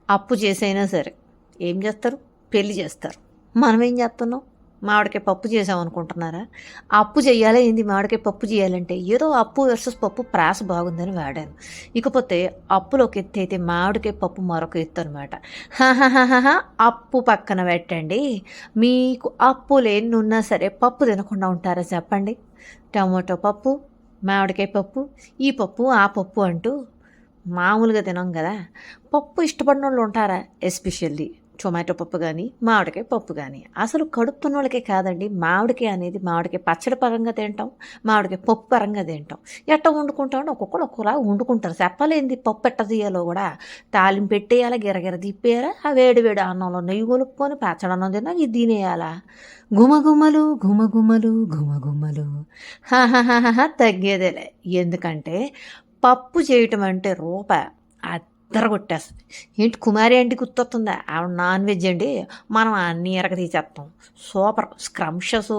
అప్పు చేసైనా సరే ఏం చేస్తారు? పెళ్లి చేస్తారు. మనం ఏం చేస్తున్నాం? మామిడికాయ పప్పు చేసామనుకుంటున్నారా? అప్పు చేయాలా ఏంది మామిడికాయ పప్పు చేయాలంటే? ఏదో అప్పు వర్సెస్ పప్పు ప్రాస బాగుందని వాడాను. ఇకపోతే అప్పులు ఒక ఎత్తయితే మామిడికాయ పప్పు మరొక ఎత్తు అనమాట. హాహాహాహా! అప్పు పక్కన పెట్టండి. మీకు అప్పులు ఎన్నున్నా సరే పప్పు తినకుండా ఉంటారా చెప్పండి? టమోటో పప్పు, మామిడికాయ పప్పు, ఈ పప్పు, ఆ పప్పు అంటూ మామూలుగా తినం కదా! పప్పు ఇష్టపడినోళ్ళు ఉంటారా? ఎస్పెషల్లీ టొమాటో పప్పు గానీ, మామిడికాయ పప్పు గానీ. అసలు కడుపుతున్నోళ్ళకే కాదండి. మామిడికాయ అనేది మామిడికాయ పచ్చడి పరంగా తింటాం. మామిడికాయ పప్పు పరంగా తింటాం. ఎట్టా వండుకుంటామంటే ఒక్కొక్కళ్ళు ఒక్కోలాగా వండుకుంటారు. చెప్పలేంది పప్పు ఎట్టా తీయాలో గూడా. తాలింపు పెట్టేయాలా, గిరగిర తిప్పేయాలా, ఆ వేడి వేడి అన్నంలో నెయ్యి కలుపుకొని పచ్చడన్నం తిన్నాక ఇది తినేయాలా. గుమగుమలు, గుమగుమలు, గుమగుమలు. హాహాహాహా! తగ్గేదేలే. ఎందుకంటే పప్పు చేయటం అంటే అద్దరగొట్టేస్తది. ఏంటి కుమారి ఆంటీ గుర్తొస్తుందా? ఆవిడ నాన్ వెజ్ అండి. మనం అన్నీ ఇరగ తీసేత్తాం. సూపర్ స్క్రమ్షసు